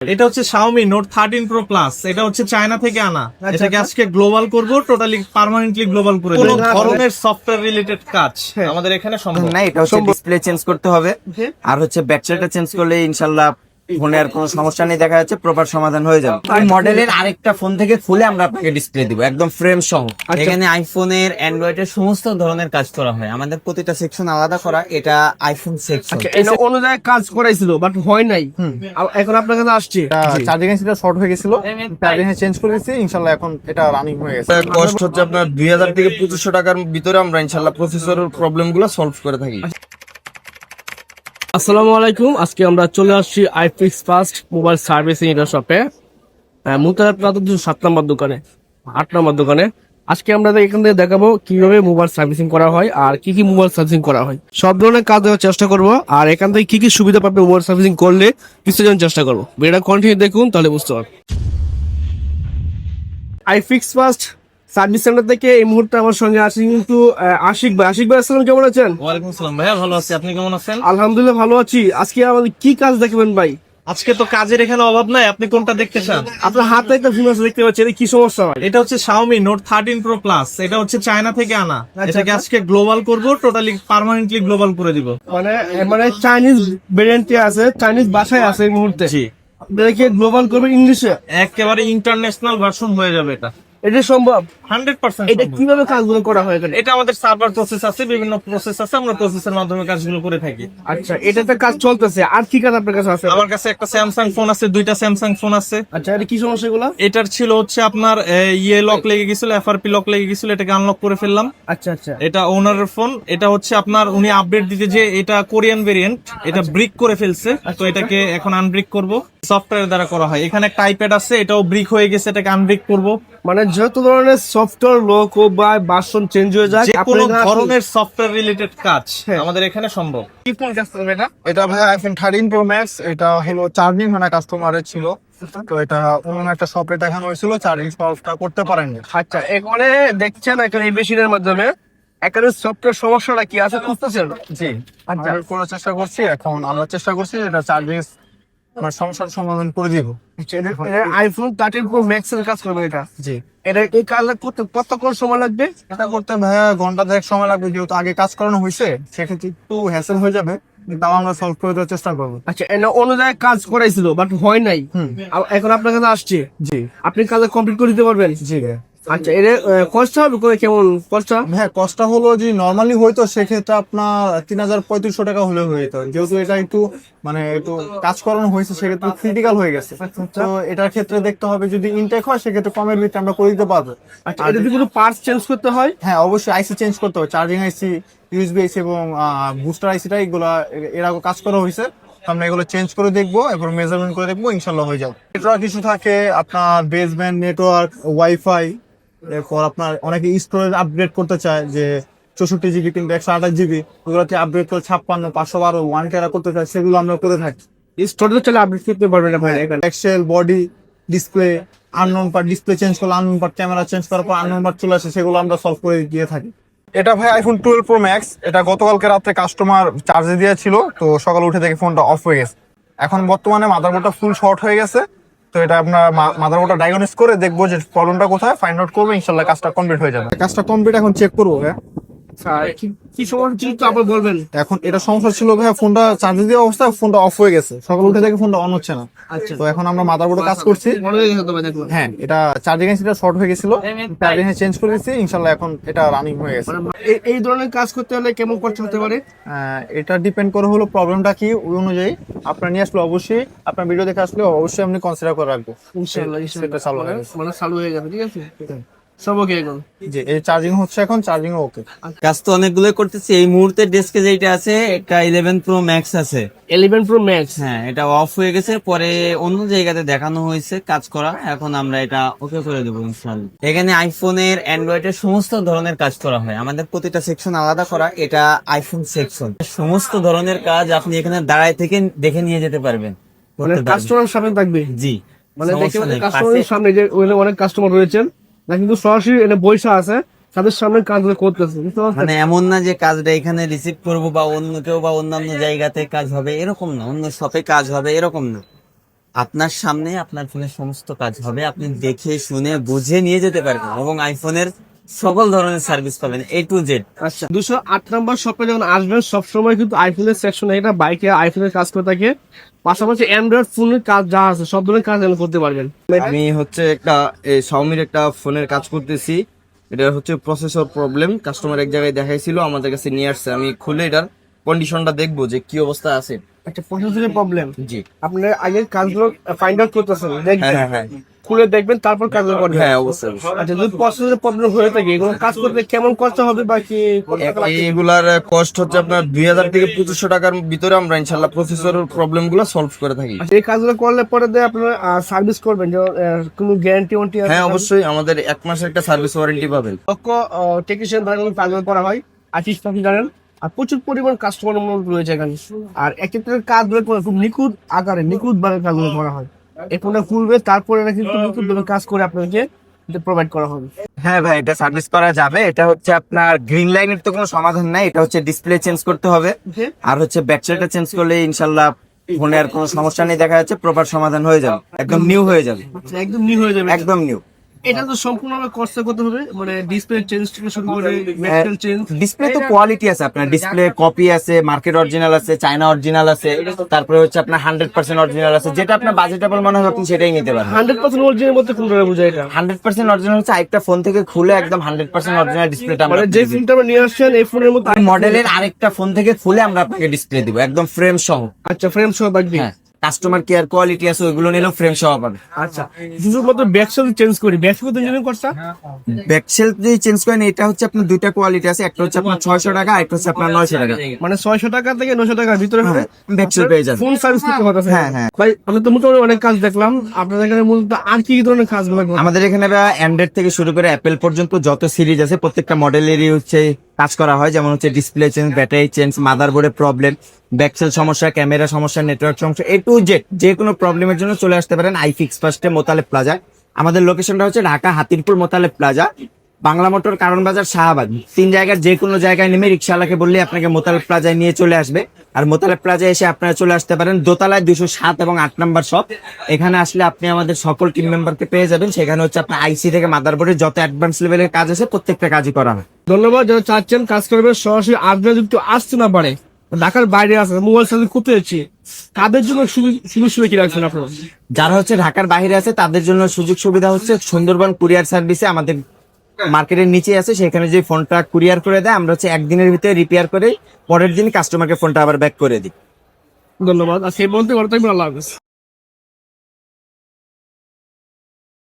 এটা হচ্ছে Xiaomi Note 13 Pro Plus। এটা হচ্ছে চায়না থেকে আনা। এটাকে আজকে গ্লোবাল করব, টোটালি পার্মানেন্টলি গ্লোবাল করে দেব। কোন ধরনের সফটওয়্যার রিলেটেড কাজ আমাদের এখানে সম্ভব না। এটা হচ্ছে ডিসপ্লে চেঞ্জ করতে হবে, আর হচ্ছে ব্যাটারিটা চেঞ্জ করলে ইনশাআল্লাহ ফোনের কোনো সমস্যা নেই, দেখা যাচ্ছে প্রপার সমাধান হয়ে যাবে। এই মডেলের আরেকটা ফোন থেকে খুলে আমরা আপনাকে ডিসপ্লে দিব একদম ফ্রেম সহ। এখানে আইফোনের অ্যান্ড্রয়েডের সমস্ত ধরনের কাজ করা হয়, আমাদের প্রতিটা সেকশন আলাদা করা। এটা আইফোন সেকশন। এটা অন্য জায়গায় কাজ করাইছিল বাট হয় নাই, এখন আপনার কাছে আসছে। চার্জিং এসিটা শর্ট হয়ে গেছিল, চার্জিং চেঞ্জ করে দিয়েছি, ইনশাআল্লাহ এখন এটা রানিং হয়ে গেছে। কষ্ট হচ্ছে আপনার 2000 থেকে 2500 টাকার ভিতরে আমরা ইনশাআল্লাহ প্রসেসরের প্রবলেমগুলো সলভ করে থাকি। আসসালামু আলাইকুম, আজকে আমরা চলে আসছি আইফিক্স ফার্স্ট মোবাইল সার্ভিসিং এর শপে, মুতারাত প্লাজা 7 নম্বর দোকানে, 8 নম্বর দোকানে। আজকে আমরা এখান থেকে দেখাবো কিভাবে মোবাইল সার্ভিসিং করা হয় আর কি কি মোবাইল সার্ভিসিং করা হয়, সব ধরনের কাজ দেওয়ার চেষ্টা করব। আর এখান থেকে কি কি সুবিধা পাবে মোবাইল সার্ভিসিং করলে কিছু জন চেষ্টা করবো। ভিডিওটা কন্টিনিউ দেখুন, তাহলে বুঝতে পারবেন। আইফিক্স ফার্স্ট সার্ভিস সেন্টার থেকে এই মুহূর্তে আমার সঙ্গে আছি কিন্তু আশিক ভাই। আশিক ভাই, আসসালাম, কেমন আছেন? ওয়ালাইকুম আসসালাম ভাইয়া, ভালো আছি। আপনি কেমন আছেন? আলহামদুলিল্লাহ ভালো আছি। আজকে আমাদের কি কাজ দেখবেন ভাই? আজকে তো কাজের এখানে অভাব নাই, আপনি কোনটা দেখতে চান? আপনার হাতে একটা ফোন আছে দেখতে পাচ্ছি, এটা কি সমস্যা হয়? এটা হচ্ছে Xiaomi Note 13 Pro Plus। এটা হচ্ছে চায়না থেকে আনা। এটাকে আজকে গ্লোবাল করব, টোটালি পার্মানেন্টলি গ্লোবাল করে দিব। মানে চাইনিজ ভেরিয়েন্টে আছে, চাইনিজ ভাষায় আছে এই মুহূর্তে। জি, আপনাদেরকে গ্লোবাল করবে ইংলিশে, একেবারে ইন্টারন্যাশনাল ভার্সন হয়ে যাবে এটা। এটা সম্ভব? 100% এটা সম্ভব। কিভাবে কাজগুলো করা হয় এখানে? এটা আমাদের সার্ভার প্রসেস আছে, বিভিন্ন প্রসেস আছে, আমরা প্রসেসের মাধ্যমে কাজগুলো করে থাকি। আচ্ছা, এটাতে কাজ চলতেছে। আর কি কাজ আপনার কাছে আছে? আমার কাছে একটা স্যামসাং ফোন আছে, দুইটা স্যামসাং ফোন আছে। আচ্ছা, এটা কি সমস্যা এগুলো? এটার ছিল হচ্ছে আপনার লক লেগে গেছিল, এফআরপি লক লেগে গেছিল, এটাকে আনলক করে ফেললাম। আচ্ছা আচ্ছা, এটা ওনারের ফোন। এটা হচ্ছে আপনার উনি আপডেট দিতে, যে এটা কোরিয়ান ভেরিয়েন্ট, এটা ব্রিক করে ফেলছে, তো এটাকে এখন আনব্রিক করব, সফটওয়্যার দ্বারা করা হয়। এখানে একটা আইপ্যাড আছে, এটাও ব্রিক হয়ে গেছে, এটাকে আনব্রিক করব। মানে যত ধরনের সফটওয়্যার লক ও বা ভার্সন চেঞ্জ হয়ে যায়, যে কোনো আপনারা ধরনের সফটওয়্যার রিলেটেড কাজ আমাদের এখানে সম্ভব। কি ফোন কাজ করবে এটা? এটা ভাই আইফোন 13 প্রো ম্যাক্স। এটা হলো চার্জিং হয় না, কাস্টমারের ছিল, তো এটা অন্য একটা শপে দেখানো হয়েছিল, চার্জিং সলভটা করতে পারেননি। আচ্ছা, এখানে দেখছেন এখানে এই মেশিনের মাধ্যমে এখানে সফটওয়্যার সমস্যাটা কি আছে খুঁজতেছেন? জি, আচ্ছা, আমি করার চেষ্টা করছি, এখন আমরা চেষ্টা করছি এটা চার্জিং মানে সমস্যার সমাধান করে দিব। আইফোন 13 প্রো ম্যাক্স এর কাজ করবে এটা। জি, এটা এই কাজ করতে কতক্ষণ সময় লাগবে? এটা করতে ভাইয়া ঘন্টা 2 সময় লাগবে, যেহেতু আগে কাজ করানো হয়েছে, সেক্ষেত্রে একটু হ্যাসেল হয়ে যাবে, কিন্তু আমরা সলভ করে দেওয়ার চেষ্টা করবো। আচ্ছা, এটা অন্য জায়গায় কাজ করাইছিল বাট হয় নাই, এখন আপনার কাছে আসছে। জি আপনি কাজ কমপ্লিট করে দিতে পারবেন? জি ভাইয়া। আচ্ছা, এর কষ্ট হবে করে কেমন কষ্ট? হ্যাঁ, কষ্ট হলো যে নর্মালি হয়তো সেক্ষেত্রে আপনার 3500 টাকা হলে হয়ে যেত, যেহেতু এটা একটু মানে একটু কাজ করানো হয়েছে, সেক্ষেত্রে ক্রিটিক্যাল হয়ে গেছে। তো এটার ক্ষেত্রে দেখতে হবে, যদি ইনটেক হয় সেক্ষেত্রে কমের ভিতরে আমরা করে দিতে পারবো। আচ্ছা, এটা যদি কোনো পার্টস চেঞ্জ করতে হয়? হ্যাঁ, অবশ্যই আইসি চেঞ্জ করতে হবে, চার্জিং আইসি, ইউএসবি আইসি এবং বুস্টার আইসিটা, এগুলা এর আগে কাজ করা হয়েছে, তো আমরা এগুলো চেঞ্জ করে দেখবো, এরপর মেজারমেন্ট করে দেখবো, ইনশাল্লাহ হয়ে যাবে। নেটওয়ার্ক ইস্যু থাকে আপনার, বেসব্যান্ড নেটওয়ার্ক, ওয়াইফাই, এরপর আপনার অনেকে স্টোরেজ আপগ্রেড করতে চায়, যে 64 জিবি কিংবা 128 জিবি, ওগুলোকে আপগ্রেড করে 56, 512, 1 টেরা করতে চায়, সেগুলো আমরা করে থাকি। স্টোরেজ চলে আপডেট করতে পারবেন না ভাই এখানে? এক্সেল, body, display, unknown part, display change করলে আননোন পার্ট, ক্যামেরা চেঞ্জ করার পর আননোন পার্ট চলে আসে, সেগুলো আমরা সলভ করে দিয়ে থাকি। এটা ভাই আইফোন 12 প্রো ম্যাক্স। এটা গতকালকে রাত্রে কাস্টমার চার্জে দিয়েছিল, তো সকালে উঠে দেখে ফোনটা অফ হয়ে গেছে। এখন বর্তমানে মাদারবোর্ডটা ফুল শর্ট হয়ে গেছে, তো এটা আপনার মাদারবোর্ডটা ডায়াগনোস করে দেখবো যে প্রবলেমটা কোথায়, ফাইন্ড আউট করবো, ইনশাল্লাহ কাজটা কমপ্লিট হয়ে যাবে। কাজটা কমপ্লিট, এখন চেক করবো হ্যাঁ। কি সমস্যা ছিল তো আপনি বলবেন। এখন এটা সমস্যা ছিল ভাইয়া, ফোনটা চার্জে দেওয়া অবস্থায় ফোনটা অফ হয়ে গেছে, সকালে উঠে দেখে ফোনটা অন হচ্ছে না। আচ্ছা, তো এখন আমরা মাদারবোর্ডে কাজ করছি। হ্যাঁ, এটা চার্জিং এসিটা শর্ট হয়ে গেছিল, চার্জিং চেঞ্জ করে দিয়েছি, ইনশাল্লাহ এখন এটা রানিং হয়ে গেছে। এই ধরনের কাজ করতে হলে কেমন খরচ হতে পারে? এটা ডিপেন্ড করে হলো প্রবলেমটা কি, ওই অনুযায়ী আপনার নিয়ে আসলে অবশ্যই, আপনার ভিডিও দেখে আসলে অবশ্যই আপনি কনসিডার করে রাখবো। ইনশাআল্লাহ সেটা চালু হয়ে গেছে। মানে চালু হয়ে যাবে, ঠিক আছে, সব ওকে এখন। জি, এই চার্জিং হচ্ছে, এখন চার্জিং ওকে। কাজ তো অনেকগুলো করতেছি। এই মুহূর্তে ডেস্কে যেটা আছে এটা 11 প্রো ম্যাক্স আছে। 11 প্রো ম্যাক্স, হ্যাঁ, এটা অফ হয়ে গেছে, পরে অন্য জায়গাতে দেখানো হয়েছে কাজ করা, এখন আমরা এটা ওকে করে দেবো ইনশাআল্লাহ। এখানে আইফোনের অ্যান্ড্রয়েডের সমস্ত ধরনের কাজ করা হয়, আমাদের প্রতিটা সেকশন আলাদা করা। এটা আইফোন সেকশন, সমস্ত ধরনের কাজ আপনি এখানে দাঁড়ায় থেকে দেখে নিয়ে যেতে পারবেন, মানে করতে পারবেন। কাস্টমার সামনে থাকবে। জি, মানে দেখে সমস্যা নেই। কাস্টমারের সামনে যে ওখানে অনেক কাস্টমার রয়েছেন না, কিন্তু সরাসরি এনে বৈশা আছে, তাদের সামনে কাজগুলো করতেছে, বুঝতে পারছেন? মানে এমন না যে কাজটা এখানে রিসিভ করবো বা অন্য কেউ বা অন্যান্য জায়গাতে কাজ হবে এরকম না, অন্য শপে কাজ হবে এরকম না। আপনার সামনে আপনার ফোনের সমস্ত কাজ হবে, আপনি দেখে শুনে বুঝে নিয়ে যেতে পারবেন এবং আইফোনের সকল ধরনের সার্ভিস পাবেন A to Z। আচ্ছা 208 নম্বর শপে যখন আসবেন সবসময় কিন্তু আইফোনের সেকশনে এটা বাইকে আইফোনের কাজ করে থাকে, পাশাপাশি অ্যান্ড্রয়েড ফোনের কাজ যা আছে সব ধরনের কাজ এখানে করতে পারবেন। আমি হচ্ছে একটা শাওমির একটা ফোনের কাজ করতেছি। এটা হচ্ছে প্রসেসর প্রবলেম, কাস্টমার এক জায়গায় দেখাইছিল, আমাদের কাছে নিয়ে আসছে। আমি খুলে এটার কন্ডিশনটা দেখবো যে কি অবস্থা আছে। একটা প্রসেসরের প্রবলেম, জি আপনার আগের কাজগুলো ফাইন্ড আউট করতেছেন, দেখবেন হ্যাঁ হ্যাঁ খুলে দেখবেন তারপর কাজগুলো করবেন। হ্যাঁ অবশ্যই অবশ্যই। আচ্ছা যদি প্রসেসরের প্রবলেম হয়ে থাকে এগুলো কাজ করতে কেমন কষ্ট হবে বা কি এগুলার কস্ট হচ্ছে আপনার 2000 থেকে 2500 টাকার ভিতরে আমরা ইনশাল্লাহ প্রসেসর প্রবলেম গুলো সলভ করে থাকি। আচ্ছা, এই কাজগুলো করলে পরে দিয়ে আপনারা সার্ভিস করবেন যে কোনো গ্যারান্টি ওয়ারেন্টি হ্যাঁ অবশ্যই, আমাদের 1 মাসের একটা সার্ভিস ওয়ারেন্টি পাবেন। টেকনিশিয়ান দ্বারা কিন্তু কাজগুলো করা হয়, আর্টিস্ট আপনি জানেন, আর প্রচুর পরিমাণ কাস্টমার রয়েছে এখানে। আর এক একটা কাজগুলো করে খুব নিখুঁত আকারে নিখুঁত ভাবে কাজগুলো করা হয়। এই ফোনটা খুলবে তারপরে এটা কিন্তু নিখুঁত ভাবে কাজ করে আপনাকে প্রোভাইড করা হবে। হ্যাঁ ভাই, এটা সার্ভিস করা যাবে। এটা হচ্ছে আপনার গ্রিন লাইনের তো কোনো সমাধান নাই, এটা হচ্ছে ডিসপ্লে চেঞ্জ করতে হবে আর হচ্ছে ব্যাটারিটা চেঞ্জ করলে ইনশাল্লাহ ফোনে আর কোনো সমস্যা নেই, দেখা যাচ্ছে প্রপার সমাধান হয়ে যাবে, একদম নিউ হয়ে যাবে, আচ্ছা, একদম নিউ হয়ে যাবে। একদম নিউ। এটা তো সম্পূর্ণভাবে কষ্ট করতে হবে, মানে ডিসপ্লে চেঞ্জ থেকে শুরু করে মেটাল চেঞ্জ। ডিসপ্লে তো কোয়ালিটি আছে, আপনার ডিসপ্লে কপি আছে, মার্কেট অরিজিনাল আছে, চায়না অরিজিনাল আছে, তারপরে হচ্ছে আপনার 100% অরিজিনাল আছে। যেটা আপনার বাজেটেবল মনে হবে আপনি সেটাই নিতে পারেন। 100% অরিজিনাল মধ্যে কোনটা বোঝায় এটা? 100% অরিজিনাল হচ্ছে আরেকটা ফোন থেকে খুলে একদম 100% অরিজিনাল ডিসপ্লেটা আমরা মানে যে ফোনটা আমরা নিয়ে আসছেন এই ফোনের মধ্যে মডেলের আরেকটা ফোন থেকে খুলে আমরা আপনাকে ডিসপ্লে দিব একদম ফ্রেম সহ। আচ্ছা ফ্রেম সহ থাকবে। হ্যাঁ, কাস্টমার কেয়ার কোয়ালিটি আছে, ওইগুলো নিলেও ফ্রেম সহ পাবে। আচ্ছা শুধুমাত্র ব্যাকসেল চেঞ্জ করি, ব্যাকসেল ইঞ্জিনিয়ারিং করছা? ব্যাকসেল যদি চেঞ্জ করেন, এটা হচ্ছে আপনার দুইটা কোয়ালিটি আছে, একটা হচ্ছে আপনার 600 টাকা, একটা হচ্ছে আপনার 900 টাকা। মানে 600 টাকা থেকে 900 টাকার ভিতরে হবে ব্যাকসেল পেয়ে যাবেন। ফোন সার্ভিস করতে কথা। হ্যাঁ, হ্যাঁ। ভাই আমি তো মোটামুটি অনেক কাজ দেখলাম আপনাদের এখানে, মূলত আর কি ধরনের কাজগুলো করেন? আমাদের এখানে অ্যান্ড্রয়েড থেকে শুরু করে অ্যাপেল পর্যন্ত যত সিরিজ আছে প্রত্যেকটা মডেলেরই হচ্ছে কাজ করা হয়। যেমন হচ্ছে ডিসপ্লে চেঞ্জ, ব্যাটারি চেঞ্জ, মাদারবোর্ডের প্রবলেম, ব্যাকসেল সমস্যা, ক্যামেরা সমস্যা, নেটওয়ার্ক সমস্যা, A to Z যে কোনো প্রবলেমের জন্য চলে আসতে পারেন আইফিক্স ফার্স্টে মোতালেব প্লাজা। আমাদের লোকেশনটা হচ্ছে ঢাকা হাতিরপুর মোতালেব প্লাজা, বাংলা মোটর, কারণ বাজার, শাহবাগ। 3 জায়গার যে কোনো জায়গায় নেমে রিক্সাওয়ালাকে বললে আপনাকে মোতালেব প্লাজায় নিয়ে চলে আসবে। আর মোতালেব প্লাজায় এসে আপনারা চলে আসতে পারেন দোতলায় 207 এবং 8 নম্বর শপ। এখানে আসলে আপনি আমাদের সকল টিম মেম্বারকে পেয়ে যাবেন। সেখানে হচ্ছে আপনার আইসি থেকে মাদারবোর্ডের যত অ্যাডভান্স লেভেলের কাজ আছে প্রত্যেকটা কাজই করা হয়। ধন্যবাদ। যারা চাচ্ছেন কাজ করবে সরাসরি আসবে, যদি কেউ আসতে না পারে, ঢাকার বাইরে আছে, মোবাইল সার্ভিস করতে যাচ্ছি, তাদের জন্য সুযোগ সুবিধা কি রাখছেন আপনারা? যারা হচ্ছে ঢাকার বাইরে আছে তাদের জন্য সুযোগ সুবিধা হচ্ছে সুন্দরবন কুরিয়ার সার্ভিসে আমাদের মার্কেটের নিচে আছে, সেখানে যে ফোনটা কুরিয়ার করে দেয় আমরা হচ্ছে একদিনের ভিতরে রিপেয়ার করে পরের দিন কাস্টমারকে ফোনটা আবার ব্যাক করে দিই। ধন্যবাদ। আর সেই বলতে ভালো থাকবেন, আল্লাহ হাফেজ।